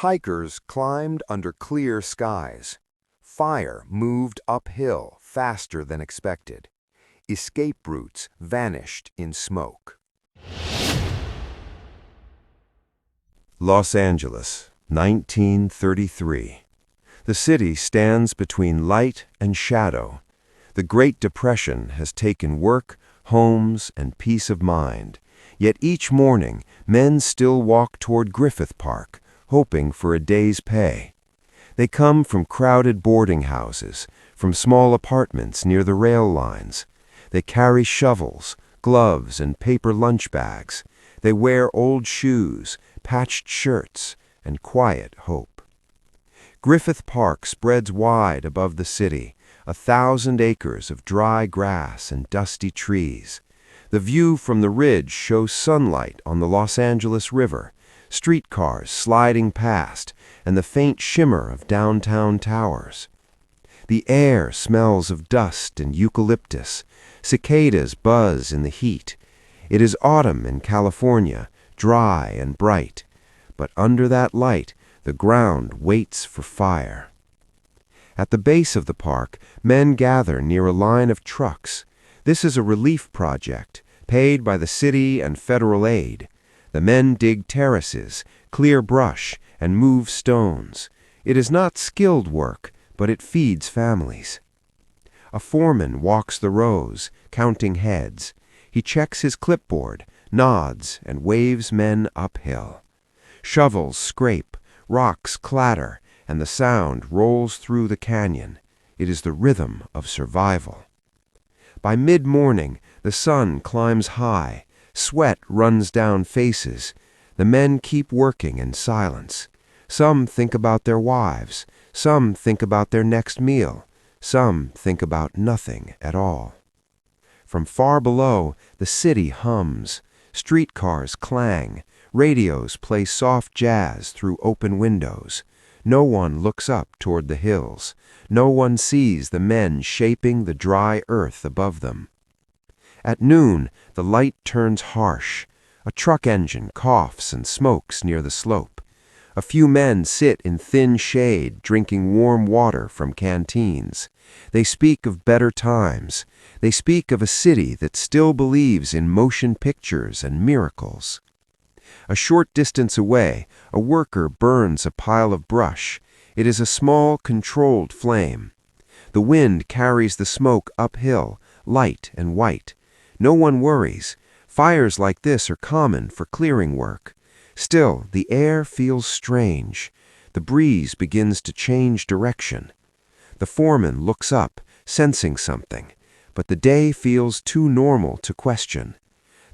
Hikers climbed under clear skies. Fire moved uphill faster than expected. Escape routes vanished in smoke. Los Angeles, 1933. The city stands between light and shadow. The Great Depression has taken work, homes, and peace of mind. Yet each morning, men still walk toward Griffith Park, hoping for a day's pay. They come from crowded boarding houses, from small apartments near the rail lines. They carry shovels, gloves, and paper lunch bags. They wear old shoes, patched shirts, and quiet hope. Griffith Park spreads wide above the city, 1,000 acres of dry grass and dusty trees. The view from the ridge shows sunlight on the Los Angeles River, streetcars sliding past, and the faint shimmer of downtown towers. The air smells of dust and eucalyptus. Cicadas buzz in the heat. It is autumn in California, dry and bright. But under that light, the ground waits for fire. At the base of the park, men gather near a line of trucks. This is a relief project, paid by the city and federal aid. The men dig terraces, clear brush, and move stones. It is not skilled work, but it feeds families. A foreman walks the rows, counting heads. He checks his clipboard, nods, and waves men uphill. Shovels scrape, rocks clatter, and the sound rolls through the canyon. It is the rhythm of survival. By mid-morning, the sun climbs high. Sweat runs down faces. The men keep working in silence. Some think about their wives. Some think about their next meal. Some think about nothing at all. From far below, the city hums. Streetcars clang. Radios play soft jazz through open windows. No one looks up toward the hills. No one sees the men shaping the dry earth above them. At noon, the light turns harsh. A truck engine coughs and smokes near the slope. A few men sit in thin shade, drinking warm water from canteens. They speak of better times. They speak of a city that still believes in motion pictures and miracles. A short distance away, a worker burns a pile of brush. It is a small, controlled flame. The wind carries the smoke uphill, light and white. No one worries. Fires like this are common for clearing work. Still, the air feels strange. The breeze begins to change direction. The foreman looks up, sensing something, but the day feels too normal to question.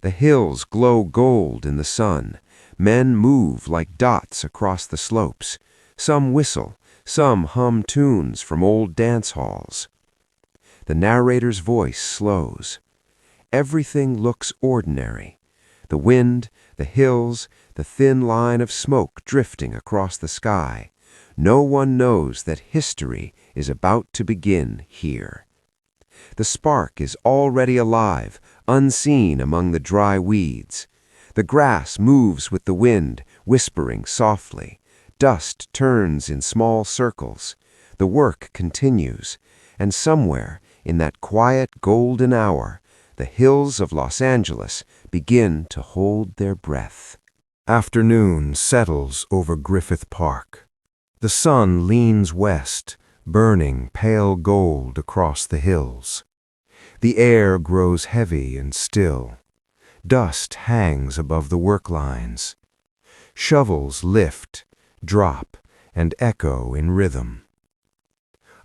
The hills glow gold in the sun. Men move like dots across the slopes. Some whistle, some hum tunes from old dance halls. The narrator's voice slows. Everything looks ordinary. The wind, the hills, the thin line of smoke drifting across the sky. No one knows that history is about to begin here. The spark is already alive, unseen among the dry weeds. The grass moves with the wind, whispering softly. Dust turns in small circles. The work continues, and somewhere in that quiet golden hour, the hills of Los Angeles begin to hold their breath. Afternoon settles over Griffith Park. The sun leans west, burning pale gold across the hills. The air grows heavy and still. Dust hangs above the work lines. Shovels lift, drop, and echo in rhythm.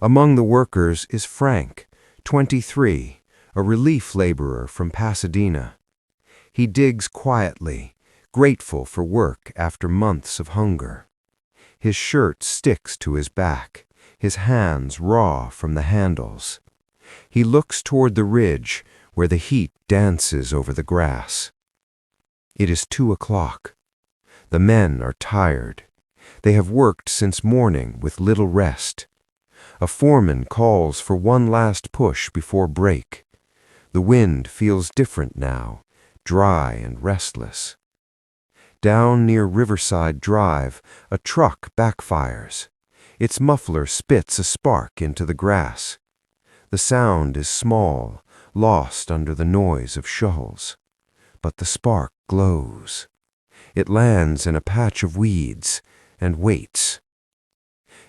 Among the workers is Frank, 23, a relief laborer from Pasadena. He digs quietly, grateful for work after months of hunger. His shirt sticks to his back, his hands raw from the handles. He looks toward the ridge where the heat dances over the grass. It is 2 o'clock. The men are tired. They have worked since morning with little rest. A foreman calls for one last push before break. The wind feels different now, dry and restless. Down near Riverside Drive, a truck backfires. Its muffler spits a spark into the grass. The sound is small, lost under the noise of shuttles. But the spark glows. It lands in a patch of weeds and waits.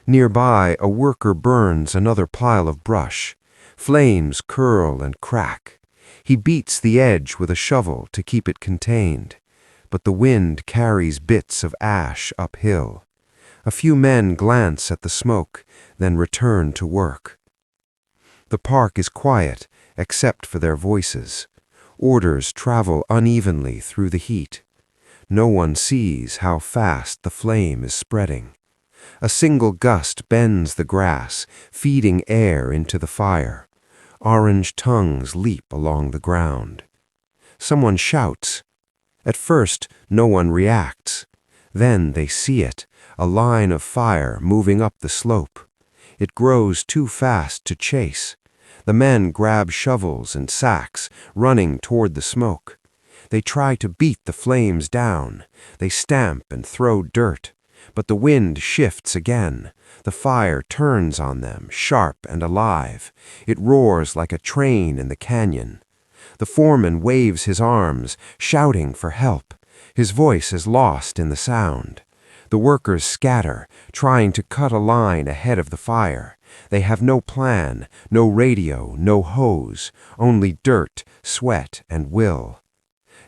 Nearby, a worker burns another pile of brush. Flames curl and crack. He beats the edge with a shovel to keep it contained, but the wind carries bits of ash uphill. A few men glance at the smoke, then return to work. The park is quiet, except for their voices. Orders travel unevenly through the heat. No one sees how fast the flame is spreading. A single gust bends the grass, feeding air into the fire. Orange tongues leap along the ground. Someone shouts. At first, no one reacts. Then they see it, a line of fire moving up the slope. It grows too fast to chase. The men grab shovels and sacks, running toward the smoke. They try to beat the flames down. They stamp and throw dirt. But the wind shifts again. The fire turns on them, sharp and alive. It roars like a train in the canyon. The foreman waves his arms, shouting for help. His voice is lost in the sound. The workers scatter, trying to cut a line ahead of the fire. They have no plan, no radio, no hose, only dirt, sweat, and will.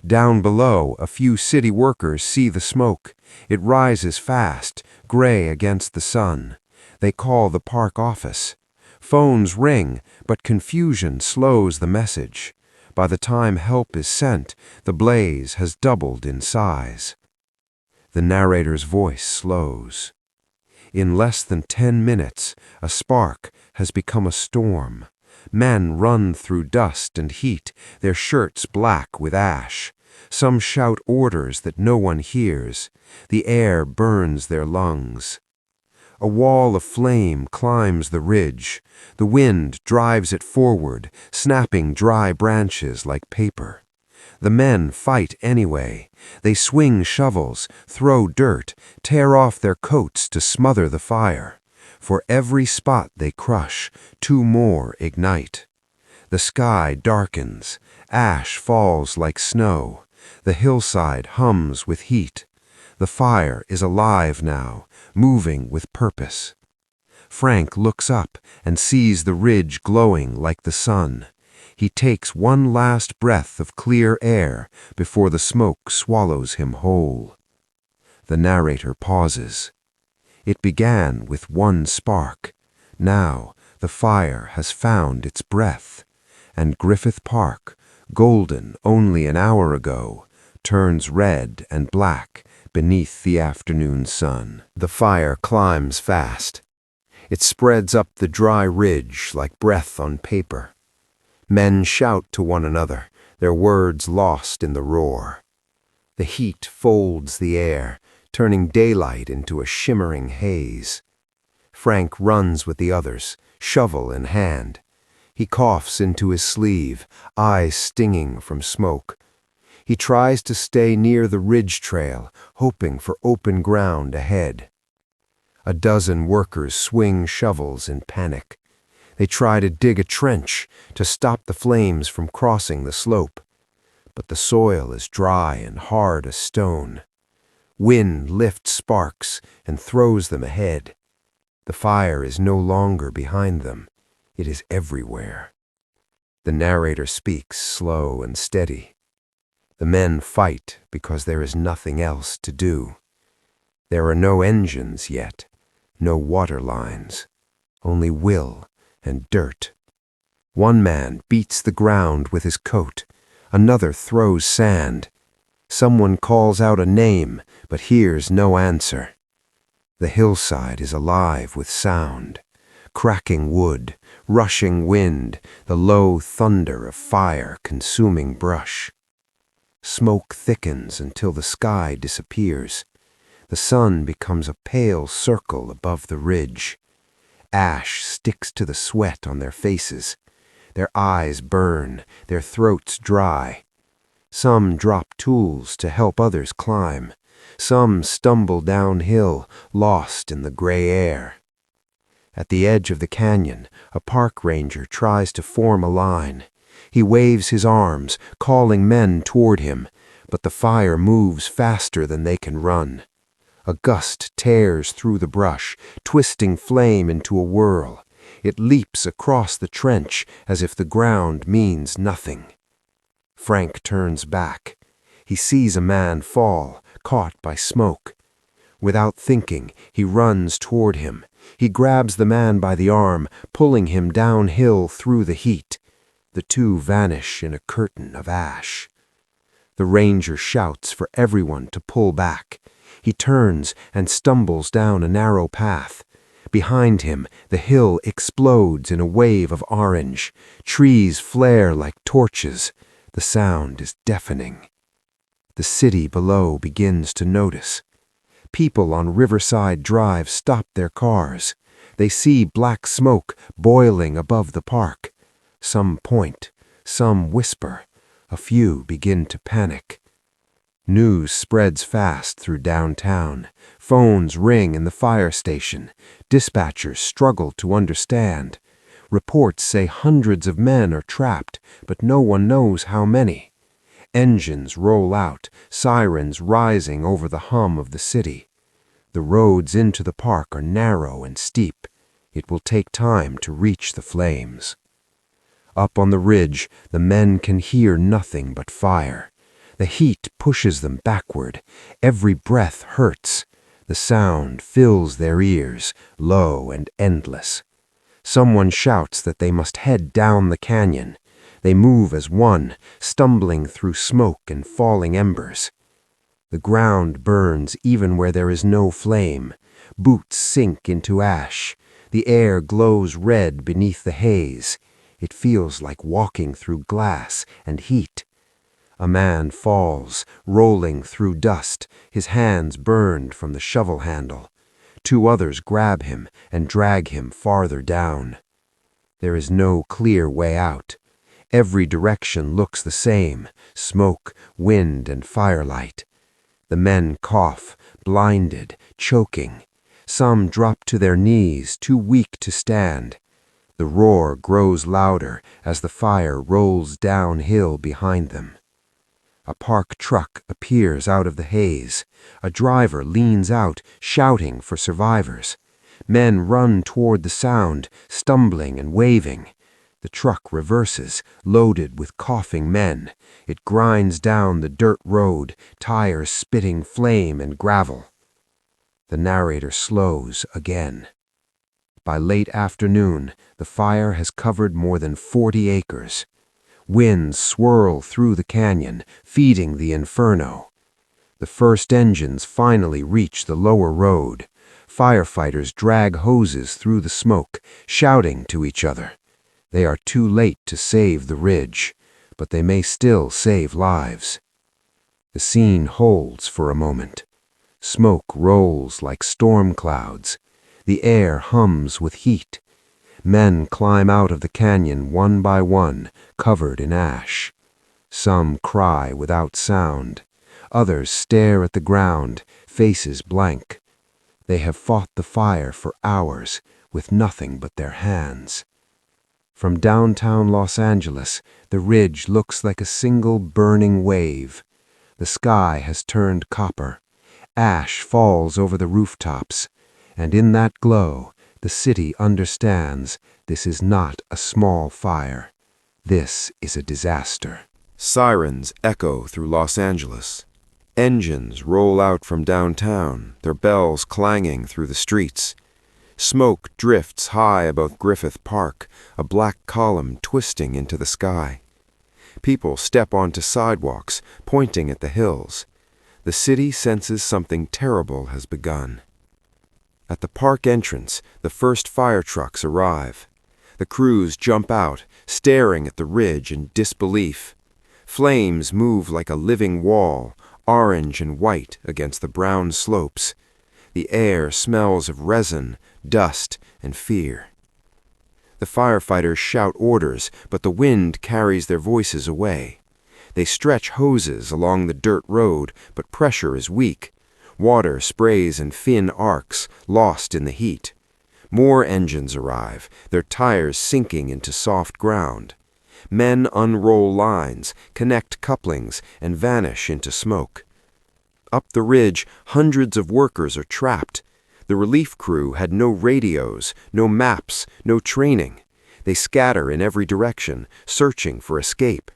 Down below, a few city workers see the smoke. It rises fast, gray against the sun. They call the park office. Phones ring, but confusion slows the message. By the time help is sent, the blaze has doubled in size. The narrator's voice slows. In less than 10 minutes, a spark has become a storm. Men run through dust and heat, their shirts black with ash. Some shout orders that no one hears. The air burns their lungs. A wall of flame climbs the ridge. The wind drives it forward, snapping dry branches like paper. The men fight anyway. They swing shovels, throw dirt, tear off their coats to smother the fire. For every spot they crush, 2 more ignite. The sky darkens. Ash falls like snow. The hillside hums with heat. The fire is alive now, moving with purpose. Frank looks up and sees the ridge glowing like the sun. He takes one last breath of clear air before the smoke swallows him whole. The narrator pauses. It began with one spark. Now the fire has found its breath, and Griffith Park, golden only an hour ago, turns red and black beneath the afternoon sun. The fire climbs fast. It spreads up the dry ridge like breath on paper. Men shout to one another, their words lost in the roar. The heat folds the air, turning daylight into a shimmering haze. Frank runs with the others, shovel in hand. He coughs into his sleeve, eyes stinging from smoke. He tries to stay near the ridge trail, hoping for open ground ahead. A dozen workers swing shovels in panic. They try to dig a trench to stop the flames from crossing the slope. But the soil is dry and hard as stone. Wind lifts sparks and throws them ahead. The fire is no longer behind them. It is everywhere. The narrator speaks slow and steady. The men fight because there is nothing else to do. There are no engines yet, no water lines, only will and dirt. One man beats the ground with his coat. Another throws sand. Someone calls out a name, but hears no answer. The hillside is alive with sound. Cracking wood, rushing wind, the low thunder of fire consuming brush. Smoke thickens until the sky disappears. The sun becomes a pale circle above the ridge. Ash sticks to the sweat on their faces. Their eyes burn, their throats dry. Some drop tools to help others climb. Some stumble downhill, lost in the gray air. At the edge of the canyon, a park ranger tries to form a line. He waves his arms, calling men toward him, but the fire moves faster than they can run. A gust tears through the brush, twisting flame into a whirl. It leaps across the trench as if the ground means nothing. Frank turns back. He sees a man fall, caught by smoke. Without thinking, he runs toward him. He grabs the man by the arm, pulling him downhill through the heat. The two vanish in a curtain of ash. The ranger shouts for everyone to pull back. He turns and stumbles down a narrow path. Behind him, the hill explodes in a wave of orange. Trees flare like torches. The sound is deafening. The city below begins to notice. People on Riverside Drive stop their cars. They see black smoke boiling above the park. Some point, some whisper. A few begin to panic. News spreads fast through downtown. Phones ring in the fire station. Dispatchers struggle to understand. Reports say hundreds of men are trapped, but no one knows how many. Engines roll out, sirens rising over the hum of the city. The roads into the park are narrow and steep. It will take time to reach the flames. Up on the ridge, the men can hear nothing but fire. The heat pushes them backward. Every breath hurts. The sound fills their ears, low and endless. Someone shouts that they must head down the canyon. They move as one, stumbling through smoke and falling embers. The ground burns even where there is no flame. Boots sink into ash. The air glows red beneath the haze. It feels like walking through glass and heat. A man falls, rolling through dust, his hands burned from the shovel handle. Two others grab him and drag him farther down. There is no clear way out. Every direction looks the same: smoke, wind, and firelight. The men cough, blinded, choking. Some drop to their knees, too weak to stand. The roar grows louder as the fire rolls downhill behind them. A park truck appears out of the haze. A driver leans out, shouting for survivors. Men run toward the sound, stumbling and waving. The truck reverses, loaded with coughing men. It grinds down the dirt road, tires spitting flame and gravel. The narrator slows again. By late afternoon, the fire has covered more than 40 acres. Winds swirl through the canyon, feeding the inferno. The first engines finally reach the lower road. Firefighters drag hoses through the smoke, shouting to each other. They are too late to save the ridge, but they may still save lives. The scene holds for a moment. Smoke rolls like storm clouds. The air hums with heat. Men climb out of the canyon one by one, covered in ash. Some cry without sound. Others stare at the ground, faces blank. They have fought the fire for hours with nothing but their hands. From downtown Los Angeles, the ridge looks like a single burning wave. The sky has turned copper. Ash falls over the rooftops, and in that glow, the city understands this is not a small fire. This is a disaster. Sirens echo through Los Angeles. Engines roll out from downtown, their bells clanging through the streets. Smoke drifts high above Griffith Park, a black column twisting into the sky. People step onto sidewalks, pointing at the hills. The city senses something terrible has begun. At the park entrance, the first fire trucks arrive. The crews jump out, staring at the ridge in disbelief. Flames move like a living wall, orange and white against the brown slopes. The air smells of resin, dust, and fear. The firefighters shout orders, but the wind carries their voices away. They stretch hoses along the dirt road, but pressure is weak. Water sprays in thin arcs, lost in the heat. More engines arrive, their tires sinking into soft ground. Men unroll lines, connect couplings, and vanish into smoke. Up the ridge, hundreds of workers are trapped. The relief crew had no radios, no maps, no training. They scatter in every direction, searching for escape.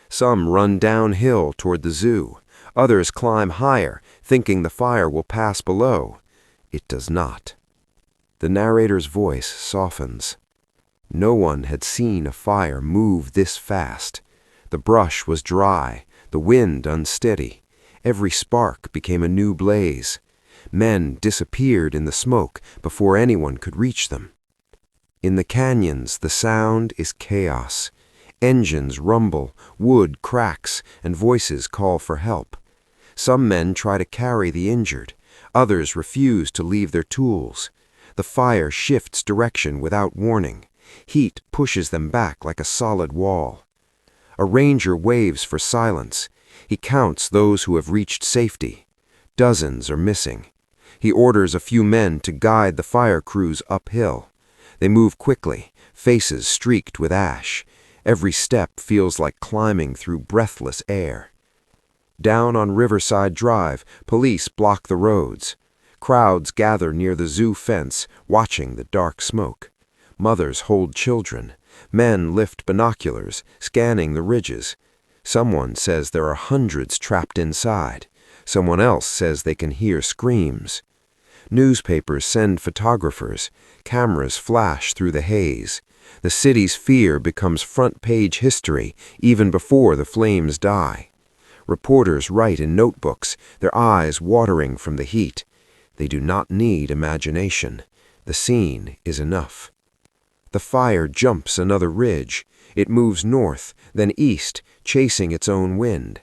Some run downhill toward the zoo. Others climb higher, thinking the fire will pass below. It does not. The narrator's voice softens. No one had seen a fire move this fast. The brush was dry, the wind unsteady. Every spark became a new blaze. Men disappeared in the smoke before anyone could reach them. In the canyons, the sound is chaos. Engines rumble, wood cracks, and voices call for help. Some men try to carry the injured. Others refuse to leave their tools. The fire shifts direction without warning. Heat pushes them back like a solid wall. A ranger waves for silence. He counts those who have reached safety. Dozens are missing. He orders a few men to guide the fire crews uphill. They move quickly, faces streaked with ash. Every step feels like climbing through breathless air. Down on Riverside Drive, police block the roads. Crowds gather near the zoo fence, watching the dark smoke. Mothers hold children. Men lift binoculars, scanning the ridges. Someone says there are hundreds trapped inside. Someone else says they can hear screams. Newspapers send photographers. Cameras flash through the haze. The city's fear becomes front-page history even before the flames die. Reporters write in notebooks, their eyes watering from the heat. They do not need imagination. The scene is enough. The fire jumps another ridge. It moves north, then east, chasing its own wind.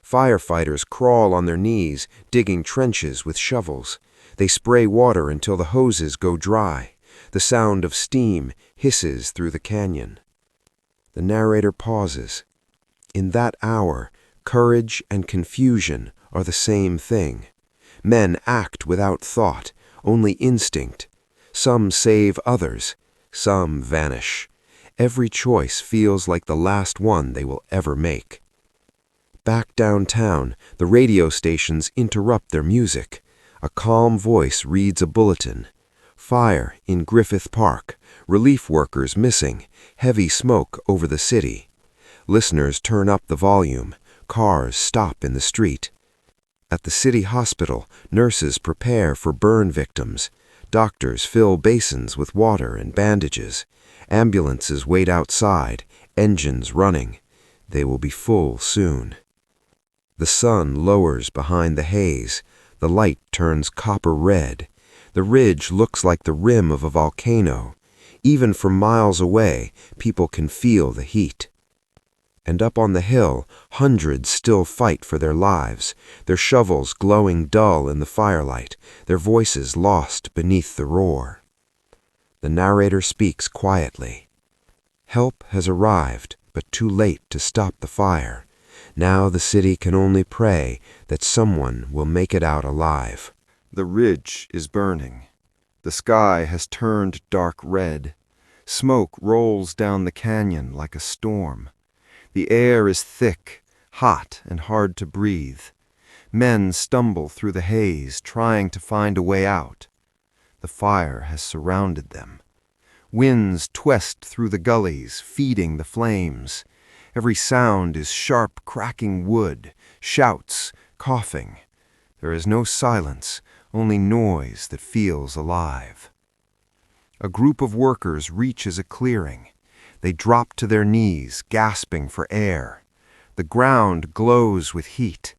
Firefighters crawl on their knees, digging trenches with shovels. They spray water until the hoses go dry. The sound of steam hisses through the canyon. The narrator pauses. In that hour, courage and confusion are the same thing. Men act without thought, only instinct. Some save others, some vanish. Every choice feels like the last one they will ever make. Back downtown, the radio stations interrupt their music. A calm voice reads a bulletin. Fire in Griffith Park. Relief workers missing. Heavy smoke over the city. Listeners turn up the volume. Cars stop in the street. At the city hospital, nurses prepare for burn victims. Doctors fill basins with water and bandages. Ambulances wait outside, engines running. They will be full soon. The sun lowers behind the haze. The light turns copper red. The ridge looks like the rim of a volcano. Even from miles away, people can feel the heat. And up on the hill, hundreds still fight for their lives, their shovels glowing dull in the firelight, their voices lost beneath the roar. The narrator speaks quietly. Help has arrived, but too late to stop the fire. Now the city can only pray that someone will make it out alive. The ridge is burning. The sky has turned dark red. Smoke rolls down the canyon like a storm. The air is thick, hot, and hard to breathe. Men stumble through the haze, trying to find a way out. The fire has surrounded them. Winds twist through the gullies, feeding the flames. Every sound is sharp cracking wood, shouts, coughing. There is no silence, only noise that feels alive. A group of workers reaches a clearing. They drop to their knees, gasping for air. The ground glows with heat.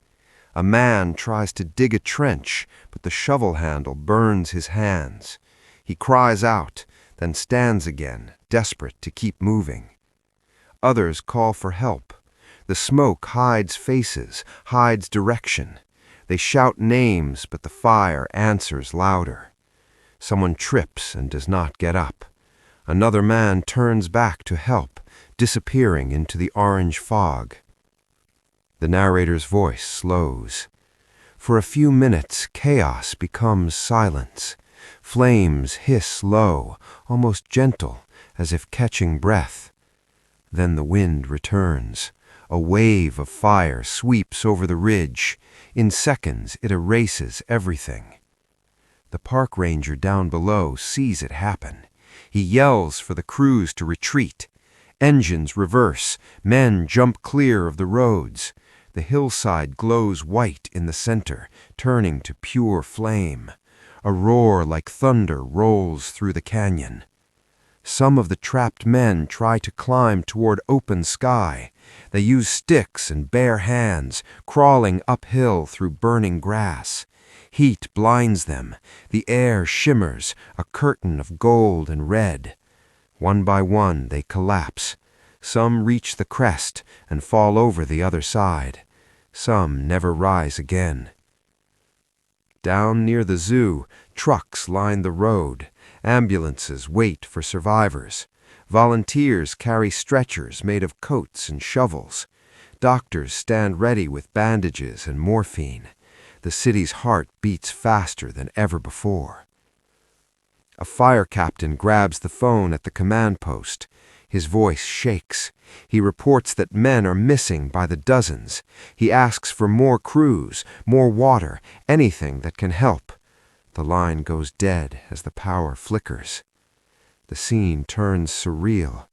A man tries to dig a trench, but the shovel handle burns his hands. He cries out, then stands again, desperate to keep moving. Others call for help. The smoke hides faces, hides direction. They shout names, but the fire answers louder. Someone trips and does not get up. Another man turns back to help, disappearing into the orange fog. The narrator's voice slows. For a few minutes, chaos becomes silence. Flames hiss low, almost gentle, as if catching breath. Then the wind returns. A wave of fire sweeps over the ridge. In seconds, it erases everything. The park ranger down below sees it happen. He yells for the crews to retreat. Engines reverse. Men jump clear of the roads. The hillside glows white in the center, turning to pure flame. A roar like thunder rolls through the canyon. Some of the trapped men try to climb toward open sky. They use sticks and bare hands, crawling uphill through burning grass. Heat blinds them. The air shimmers, a curtain of gold and red. One by one, they collapse. Some reach the crest and fall over the other side. Some never rise again. Down near the zoo, trucks line the road. Ambulances wait for survivors. Volunteers carry stretchers made of coats and shovels. Doctors stand ready with bandages and morphine. The city's heart beats faster than ever before. A fire captain grabs the phone at the command post. His voice shakes. He reports that men are missing by the dozens. He asks for more crews, more water, anything that can help. The line goes dead as the power flickers. The scene turns surreal.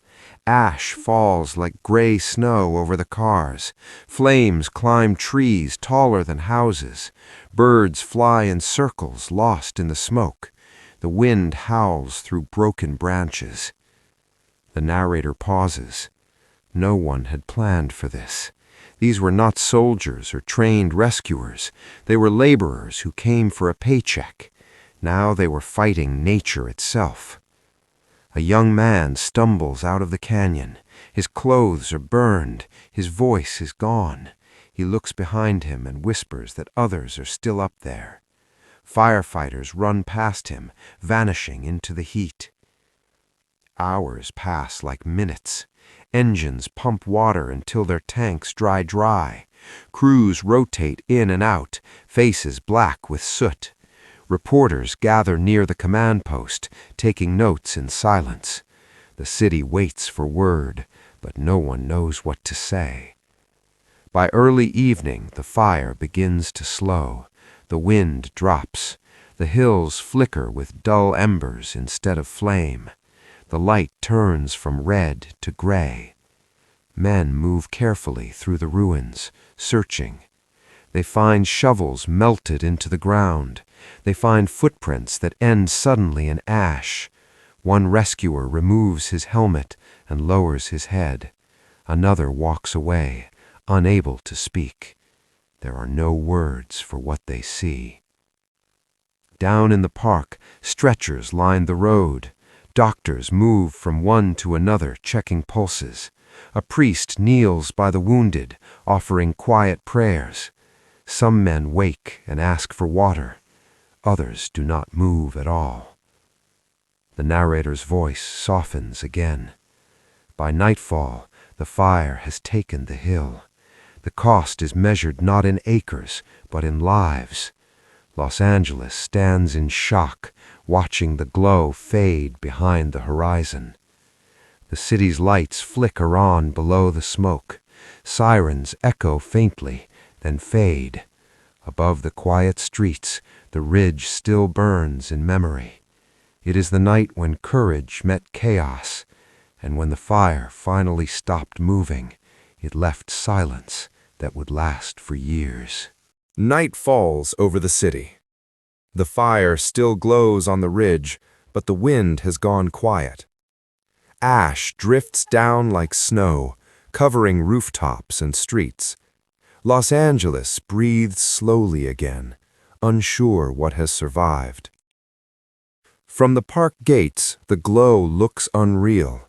Ash falls like gray snow over the cars. Flames climb trees taller than houses. Birds fly in circles, lost in the smoke. The wind howls through broken branches. The narrator pauses. No one had planned for this. These were not soldiers or trained rescuers. They were laborers who came for a paycheck. Now they were fighting nature itself. A young man stumbles out of the canyon. His clothes are burned. His voice is gone. He looks behind him and whispers that others are still up there. Firefighters run past him, vanishing into the heat. Hours pass like minutes. Engines pump water until their tanks dry dry. Crews rotate in and out, faces black with soot. Reporters gather near the command post, taking notes in silence. The city waits for word, but no one knows what to say. By early evening, the fire begins to slow. The wind drops. The hills flicker with dull embers instead of flame. The light turns from red to gray. Men move carefully through the ruins, searching. They find shovels melted into the ground. They find footprints that end suddenly in ash. One rescuer removes his helmet and lowers his head. Another walks away, unable to speak. There are no words for what they see. Down in the park, stretchers line the road. Doctors move from one to another, checking pulses. A priest kneels by the wounded, offering quiet prayers. Some men wake and ask for water. Others do not move at all. The narrator's voice softens again. By nightfall, the fire has taken the hill. The cost is measured not in acres, but in lives. Los Angeles stands in shock, watching the glow fade behind the horizon. The city's lights flicker on below the smoke. Sirens echo faintly, then fade. Above the quiet streets, the ridge still burns in memory. It is the night when courage met chaos, and when the fire finally stopped moving, it left silence that would last for years. Night falls over the city. The fire still glows on the ridge, but the wind has gone quiet. Ash drifts down like snow, covering rooftops and streets. Los Angeles breathes slowly again, unsure what has survived. From the park gates, the glow looks unreal.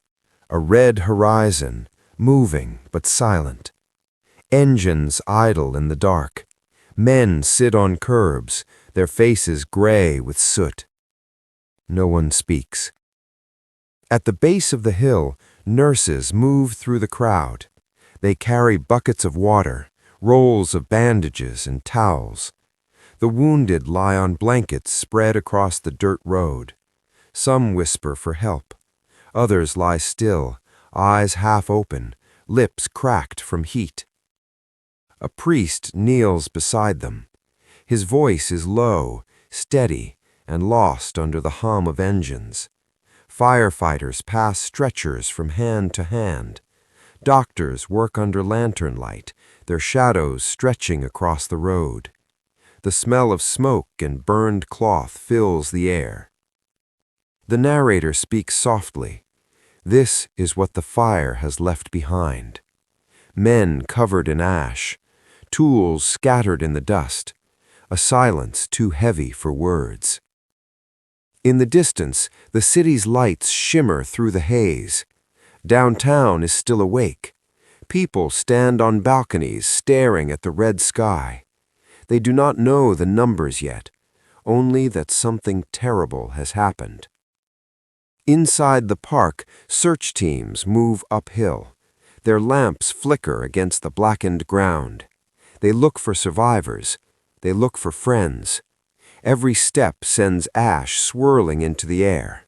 A red horizon, moving but silent. Engines idle in the dark. Men sit on curbs, their faces gray with soot. No one speaks. At the base of the hill, nurses move through the crowd. They carry buckets of water, rolls of bandages and towels. The wounded lie on blankets spread across the dirt road. Some whisper for help. Others lie still, eyes half open, lips cracked from heat. A priest kneels beside them. His voice is low, steady, and lost under the hum of engines. Firefighters pass stretchers from hand to hand. Doctors work under lantern light, their shadows stretching across the road. The smell of smoke and burned cloth fills the air. The narrator speaks softly. This is what the fire has left behind. Men covered in ash, tools scattered in the dust, a silence too heavy for words. In the distance, the city's lights shimmer through the haze. Downtown is still awake. People stand on balconies staring at the red sky. They do not know the numbers yet, only that something terrible has happened. Inside the park, search teams move uphill. Their lamps flicker against the blackened ground. They look for survivors. They look for friends. Every step sends ash swirling into the air.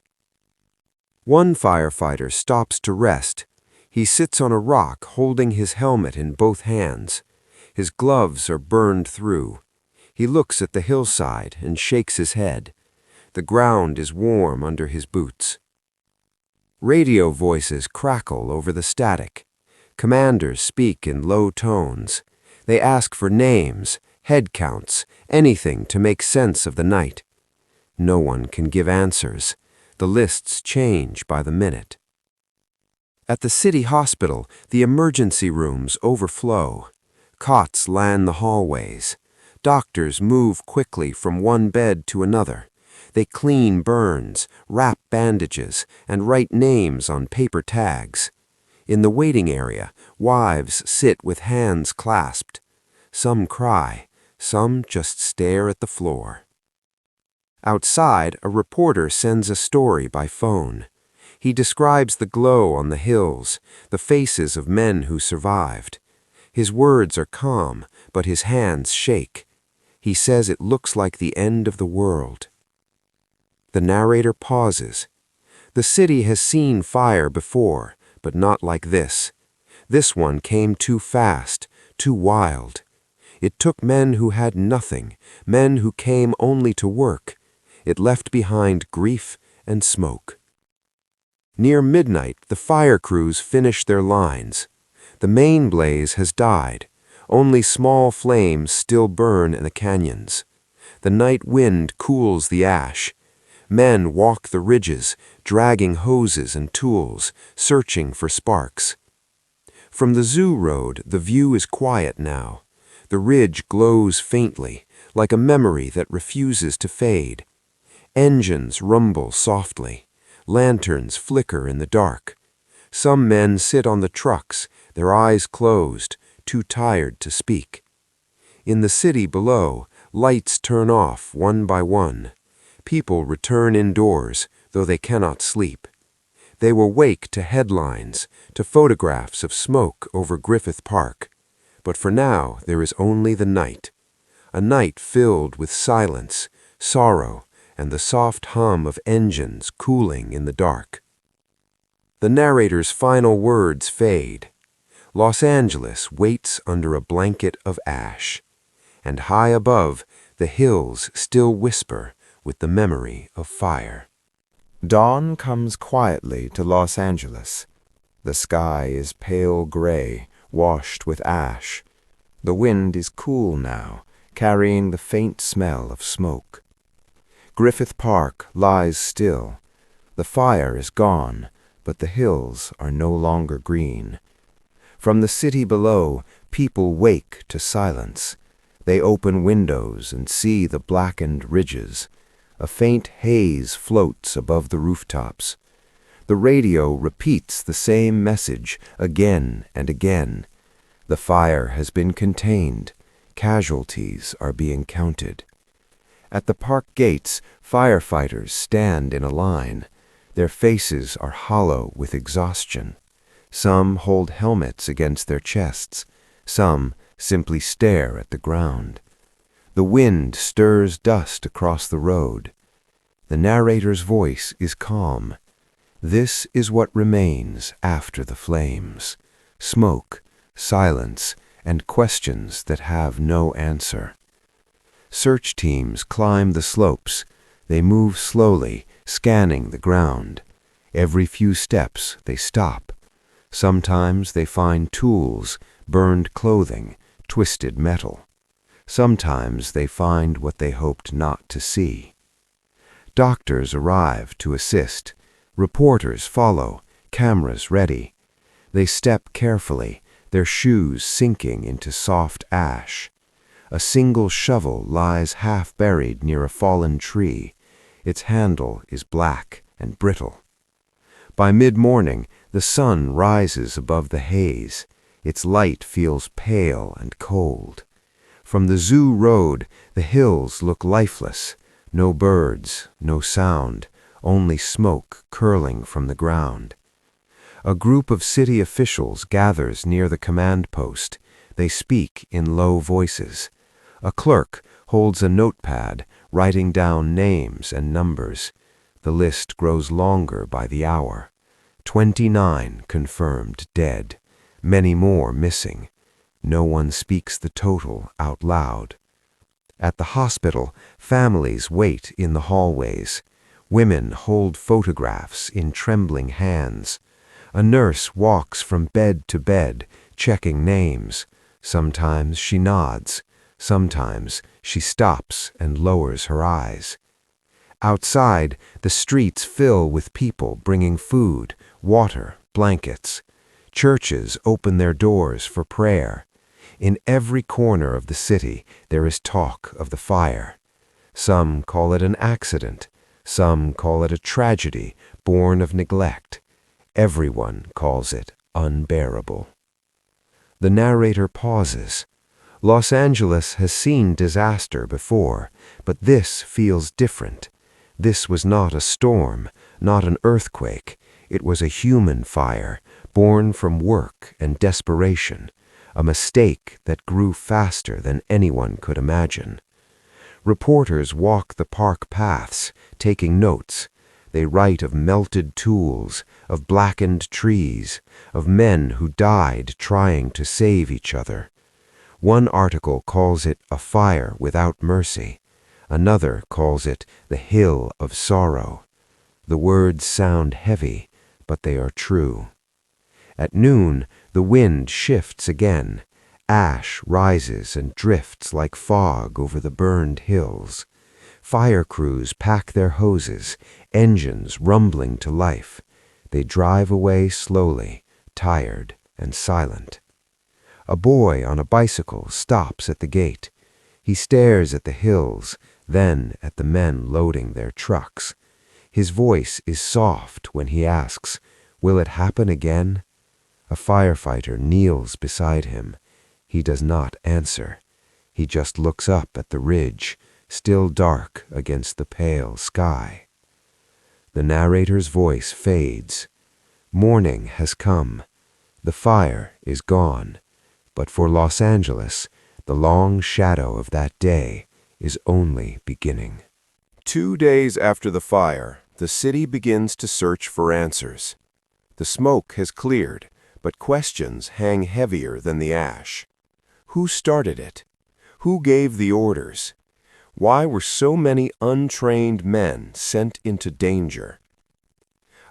One firefighter stops to rest. He sits on a rock holding his helmet in both hands. His gloves are burned through. He looks at the hillside and shakes his head. The ground is warm under his boots. Radio voices crackle over the static. Commanders speak in low tones. They ask for names, head counts, anything to make sense of the night. No one can give answers. The lists change by the minute. At the city hospital, the emergency rooms overflow. Cots land the hallways. Doctors move quickly from one bed to another. They clean burns, wrap bandages, and write names on paper tags. In the waiting area, wives sit with hands clasped. Some cry, some just stare at the floor. Outside, a reporter sends a story by phone. He describes the glow on the hills, the faces of men who survived. His words are calm, but his hands shake. He says it looks like the end of the world. The narrator pauses. The city has seen fire before, but not like this. This one came too fast, too wild. It took men who had nothing, men who came only to work. It left behind grief and smoke. Near midnight, the fire crews finish their lines. The main blaze has died. Only small flames still burn in the canyons. The night wind cools the ash. Men walk the ridges, dragging hoses and tools, searching for sparks. From the zoo road, the view is quiet now. The ridge glows faintly, like a memory that refuses to fade. Engines rumble softly. Lanterns flicker in the dark. Some men sit on the trucks, their eyes closed, too tired to speak. In the city below, lights turn off one by one. People return indoors, though they cannot sleep. They will wake to headlines, to photographs of smoke over Griffith Park. But for now, there is only the night. A night filled with silence, sorrow, and the soft hum of engines cooling in the dark. The narrator's final words fade. Los Angeles waits under a blanket of ash. And high above, the hills still whisper with the memory of fire. Dawn comes quietly to Los Angeles. The sky is pale gray, washed with ash. The wind is cool now, carrying the faint smell of smoke. Griffith Park lies still. The fire is gone, but the hills are no longer green. From the city below, people wake to silence. They open windows and see the blackened ridges. A faint haze floats above the rooftops. The radio repeats the same message again and again. The fire has been contained. Casualties are being counted. At the park gates, firefighters stand in a line. Their faces are hollow with exhaustion. Some hold helmets against their chests. Some simply stare at the ground. The wind stirs dust across the road. The narrator's voice is calm. This is what remains after the flames: smoke, silence, and questions that have no answer. Search teams climb the slopes. They move slowly, scanning the ground. Every few steps they stop. Sometimes they find tools, burned clothing, twisted metal. Sometimes they find what they hoped not to see. Doctors arrive to assist. Reporters follow, cameras ready. They step carefully, their shoes sinking into soft ash. A single shovel lies half buried near a fallen tree. Its handle is black and brittle. By mid-morning, the sun rises above the haze. Its light feels pale and cold. From the zoo road, the hills look lifeless. No birds, no sound, only smoke curling from the ground. A group of city officials gathers near the command post. They speak in low voices. A clerk holds a notepad, writing down names and numbers. The list grows longer by the hour. 29 confirmed dead, many more missing. No one speaks the total out loud. At the hospital, families wait in the hallways. Women hold photographs in trembling hands. A nurse walks from bed to bed, checking names. Sometimes she nods. Sometimes she stops and lowers her eyes. Outside, the streets fill with people bringing food, water, blankets. Churches open their doors for prayer. In every corner of the city, there is talk of the fire. Some call it an accident. Some call it a tragedy born of neglect. Everyone calls it unbearable. The narrator pauses. Los Angeles has seen disaster before, but this feels different. This was not a storm, not an earthquake. It was a human fire, born from work and desperation, a mistake that grew faster than anyone could imagine. Reporters walk the park paths, taking notes. They write of melted tools, of blackened trees, of men who died trying to save each other. One article calls it a fire without mercy. Another calls it the hill of sorrow. The words sound heavy, but they are true. At noon, the wind shifts again. Ash rises and drifts like fog over the burned hills. Fire crews pack their hoses, engines rumbling to life. They drive away slowly, tired and silent. A boy on a bicycle stops at the gate. He stares at the hills, then at the men loading their trucks. His voice is soft when he asks, "Will it happen again?" A firefighter kneels beside him. He does not answer. He just looks up at the ridge, still dark against the pale sky. The narrator's voice fades. Morning has come. The fire is gone. But for Los Angeles, the long shadow of that day is only beginning. 2 days after the fire, the city begins to search for answers. The smoke has cleared, but questions hang heavier than the ash. Who started it? Who gave the orders? Why were so many untrained men sent into danger?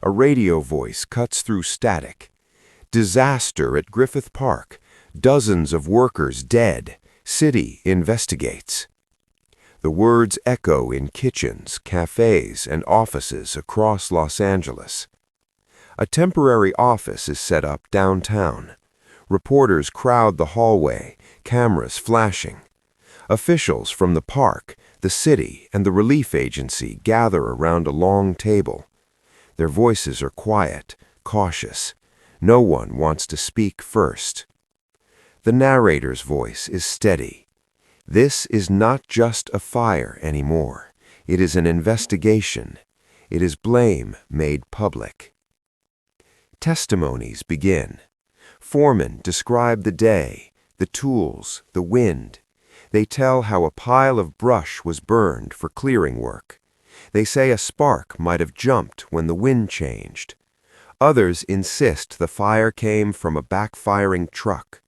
A radio voice cuts through static. Disaster at Griffith Park. Dozens of workers dead. City investigates. The words echo in kitchens, cafes, and offices across Los Angeles. A temporary office is set up downtown. Reporters crowd the hallway, cameras flashing. Officials from the park, the city, and the relief agency gather around a long table. Their voices are quiet, cautious. No one wants to speak first. The narrator's voice is steady. This is not just a fire anymore. It is an investigation. It is blame made public. Testimonies begin. Foremen describe the day, the tools, the wind. They tell how a pile of brush was burned for clearing work. They say a spark might have jumped when the wind changed. Others insist the fire came from a backfiring truck.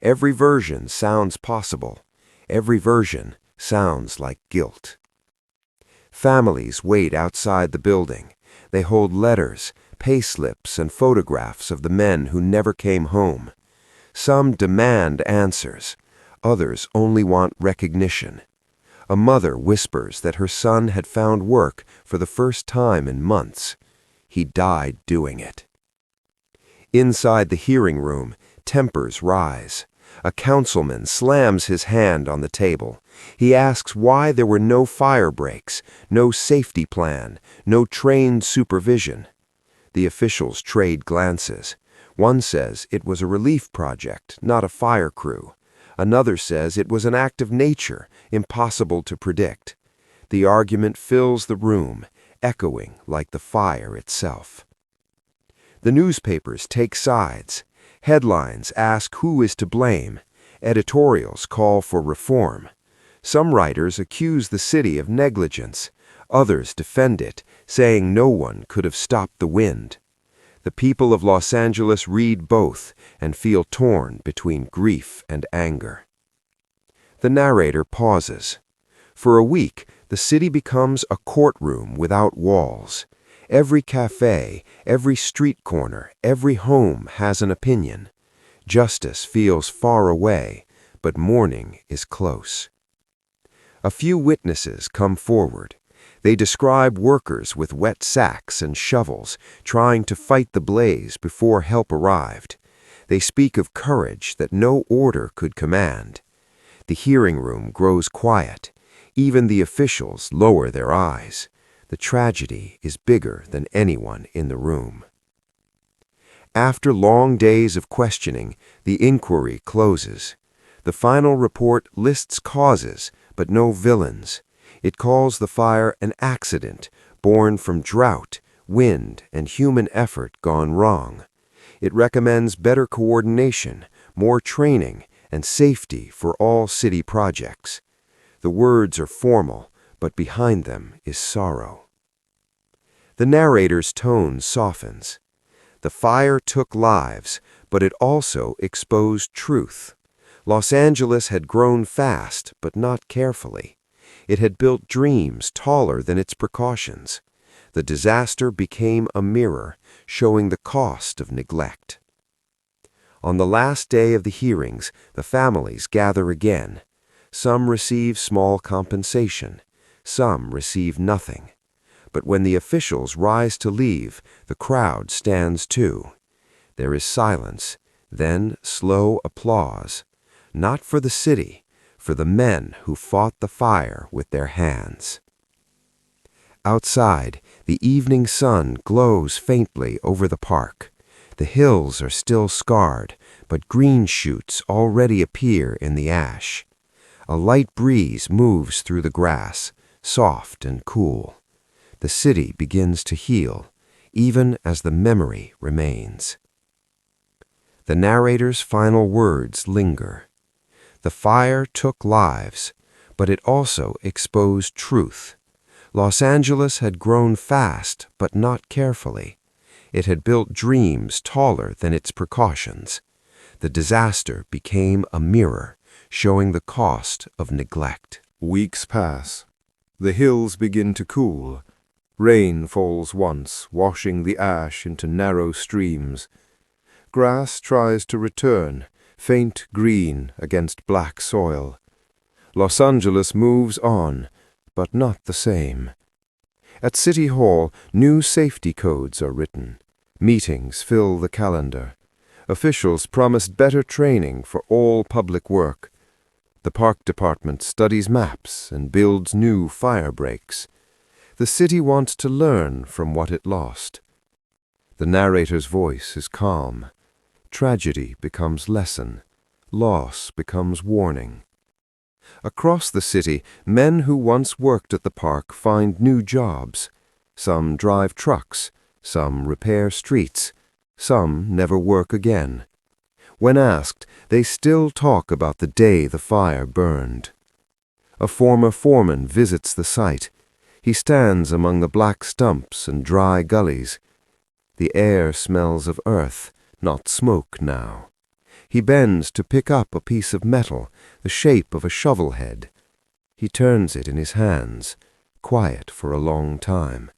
Every version sounds possible. Every version sounds like guilt. Families wait outside the building. They hold letters, payslips, and photographs of the men who never came home. Some demand answers. Others only want recognition. A mother whispers that her son had found work for the first time in months. He died doing it. Inside the hearing room, tempers rise. A councilman slams his hand on the table. He asks why there were no fire breaks, no safety plan, no trained supervision. The officials trade glances. One says it was a relief project, not a fire crew. Another says it was an act of nature, impossible to predict. The argument fills the room, echoing like the fire itself. The newspapers take sides. Headlines ask who is to blame. Editorials call for reform. Some writers accuse the city of negligence. Others defend it, saying no one could have stopped the wind. The people of Los Angeles read both and feel torn between grief and anger. The narrator pauses. For a week, the city becomes a courtroom without walls. Every cafe, every street corner, every home has an opinion. Justice feels far away, but mourning is close. A few witnesses come forward. They describe workers with wet sacks and shovels trying to fight the blaze before help arrived. They speak of courage that no order could command. The hearing room grows quiet. Even the officials lower their eyes. The tragedy is bigger than anyone in the room. After long days of questioning, the inquiry closes. The final report lists causes, but no villains. It calls the fire an accident born from drought, wind, and human effort gone wrong. It recommends better coordination, more training, and safety for all city projects. The words are formal, but behind them is sorrow. The narrator's tone softens. The fire took lives, but it also exposed truth. Los Angeles had grown fast, but not carefully. It had built dreams taller than its precautions. The disaster became a mirror, showing the cost of neglect. On the last day of the hearings, the families gather again. Some receive small compensation. Some receive nothing. But when the officials rise to leave, the crowd stands too. There is silence, then slow applause. Not for the city, for the men who fought the fire with their hands. Outside, the evening sun glows faintly over the park. The hills are still scarred, but green shoots already appear in the ash. A light breeze moves through the grass, soft and cool. The city begins to heal, even as the memory remains. The narrator's final words linger. The fire took lives, but it also exposed truth. Los Angeles had grown fast, but not carefully. It had built dreams taller than its precautions. The disaster became a mirror, showing the cost of neglect. Weeks pass. The hills begin to cool. Rain falls once, washing the ash into narrow streams. Grass tries to return, faint green against black soil. Los Angeles moves on, but not the same. At City Hall, new safety codes are written. Meetings fill the calendar. Officials promise better training for all public work. The park department studies maps and builds new fire breaks. The city wants to learn from what it lost. The narrator's voice is calm. Tragedy becomes lesson. Loss becomes warning. Across the city, men who once worked at the park find new jobs. Some drive trucks, some repair streets, some never work again. When asked, they still talk about the day the fire burned. A former foreman visits the site. He stands among the black stumps and dry gullies. The air smells of earth, not smoke now. He bends to pick up a piece of metal, the shape of a shovel head. He turns it in his hands, quiet for a long time.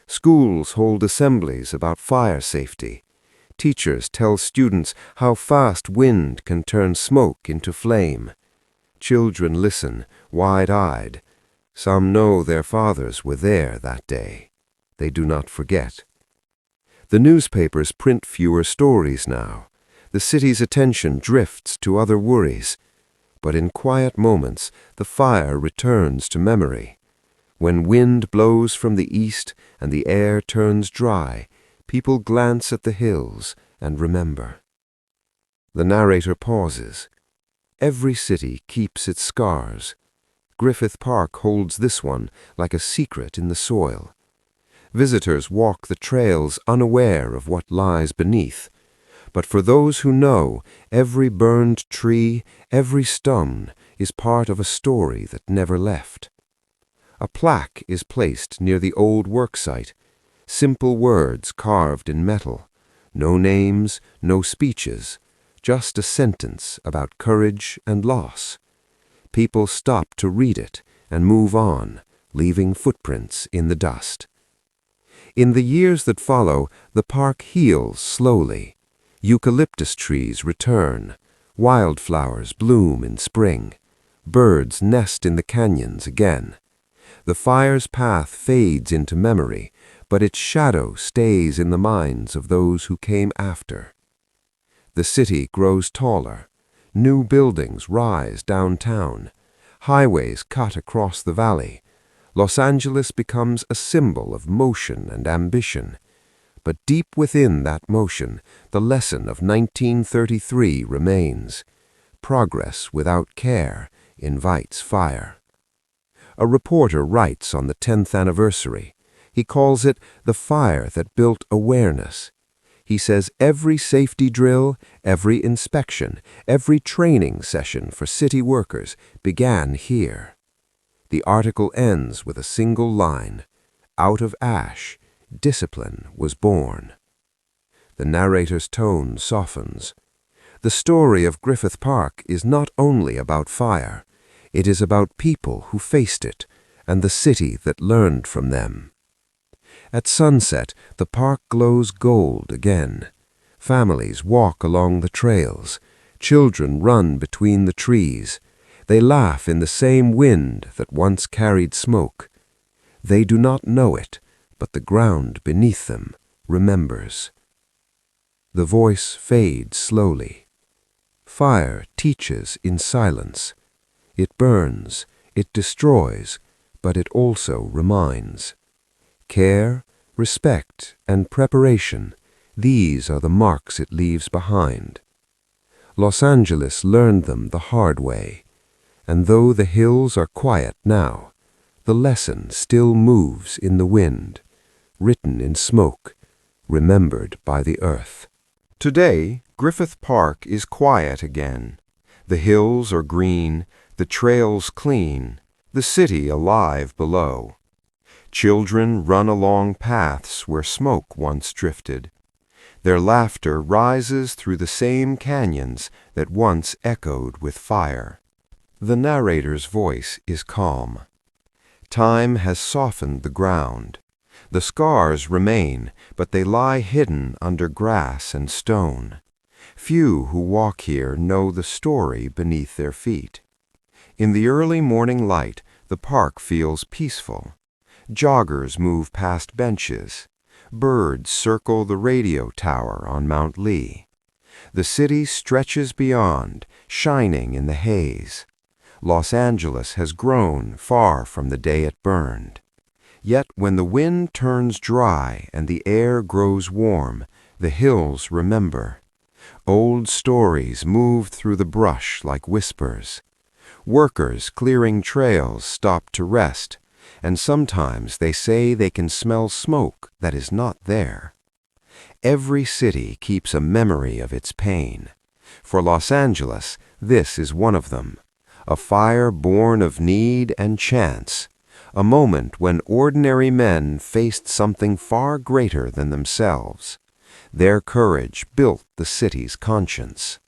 Schools hold assemblies about fire safety. Teachers tell students how fast wind can turn smoke into flame. Children listen, wide-eyed. Some know their fathers were there that day. They do not forget. The newspapers print fewer stories now. The city's attention drifts to other worries. But in quiet moments, the fire returns to memory. When wind blows from the east and the air turns dry, people glance at the hills and remember. The narrator pauses. Every city keeps its scars. Griffith Park holds this one like a secret in the soil. Visitors walk the trails unaware of what lies beneath. But for those who know, every burned tree, every stone is part of a story that never left. A plaque is placed near the old worksite. Simple words carved in metal. No names, no speeches, just a sentence about courage and loss. People stop to read it and move on, leaving footprints in the dust. In the years that follow, the park heals slowly. Eucalyptus trees return. Wildflowers bloom in spring. Birds nest in the canyons again. The fire's path fades into memory, but its shadow stays in the minds of those who came after. The city grows taller. New buildings rise downtown. Highways cut across the valley. Los Angeles becomes a symbol of motion and ambition. But deep within that motion, the lesson of 1933 remains. Progress without care invites fire. A reporter writes on the 10th anniversary. He calls it the fire that built awareness. He says every safety drill, every inspection, every training session for city workers began here. The article ends with a single line. Out of ash, discipline was born. The narrator's tone softens. The story of Griffith Park is not only about fire. It is about people who faced it and the city that learned from them. At sunset, the park glows gold again. Families walk along the trails. Children run between the trees. They laugh in the same wind that once carried smoke. They do not know it, but the ground beneath them remembers. The voice fades slowly. Fire teaches in silence. It burns, it destroys, but it also reminds. Care, respect, and preparation, these are the marks it leaves behind. Los Angeles learned them the hard way, and though the hills are quiet now, the lesson still moves in the wind, written in smoke, remembered by the earth. Today, Griffith Park is quiet again. The hills are green, the trails clean, the city alive below. Children run along paths where smoke once drifted. Their laughter rises through the same canyons that once echoed with fire. The narrator's voice is calm. Time has softened the ground. The scars remain, but they lie hidden under grass and stone. Few who walk here know the story beneath their feet. In the early morning light, the park feels peaceful. Joggers move past benches. Birds circle the radio tower on Mount Lee. The city stretches beyond, shining in the haze. Los Angeles has grown far from the day it burned. Yet when the wind turns dry and the air grows warm, the hills remember. Old stories move through the brush like whispers. Workers clearing trails stop to rest, and sometimes they say they can smell smoke that is not there. Every city keeps a memory of its pain. For Los Angeles, this is one of them. a fire born of need and chance, a moment when ordinary men faced something far greater than themselves. Their courage built the city's conscience.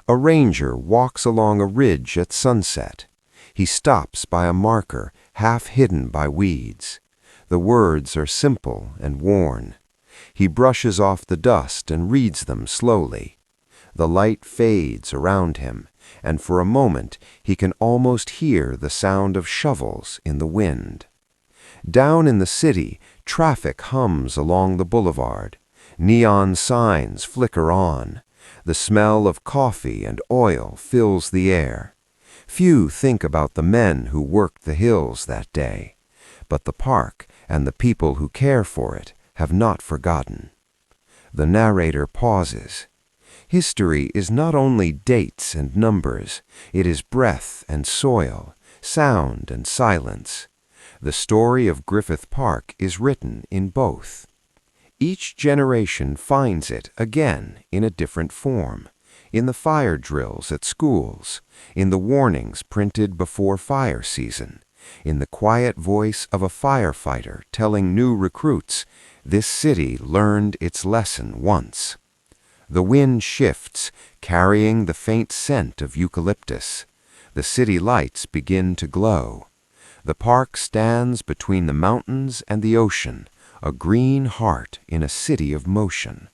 A ranger walks along a ridge at sunset. He stops by a marker half hidden by weeds. The words are simple and worn. He brushes off the dust and reads them slowly. The light fades around him, and for a moment he can almost hear the sound of shovels in the wind. Down in the city, traffic hums along the boulevard. Neon signs flicker on. The smell of coffee and oil fills the air. Few think about the men who worked the hills that day, but the park and the people who care for it have not forgotten. The narrator pauses. History is not only dates and numbers, it is breath and soil, sound and silence. The story of Griffith Park is written in both. Each generation finds it again in a different form, in the fire drills at schools, in the warnings printed before fire season, in the quiet voice of a firefighter telling new recruits, "This city learned its lesson once." The wind shifts, carrying the faint scent of eucalyptus. The city lights begin to glow. The park stands between the mountains and the ocean, a green heart in a city of motion.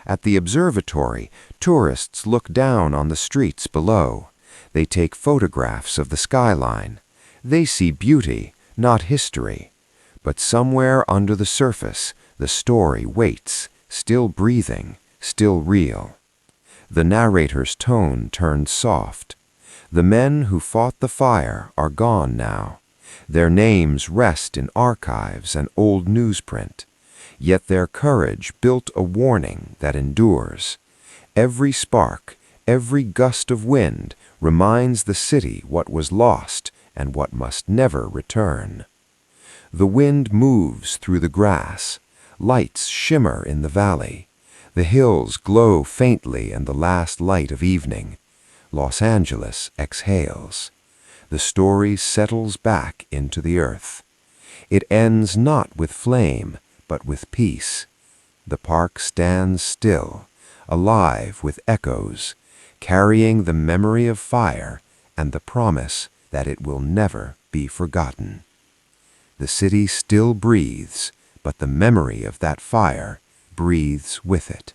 At the observatory, tourists look down on the streets below. They take photographs of the skyline. They see beauty, not history. But somewhere under the surface, the story waits, still breathing, still real. The narrator's tone turns soft. The men who fought the fire are gone now. Their names rest in archives and old newsprint. Yet their courage built a warning that endures. Every spark, every gust of wind reminds the city what was lost and what must never return. The wind moves through the grass. Lights shimmer in the valley. The hills glow faintly in the last light of evening. Los Angeles exhales. The story settles back into the earth. It ends not with flame, but with peace. The park stands still, alive with echoes, carrying the memory of fire and the promise that it will never be forgotten. The city still breathes, but the memory of that fire breathes with it.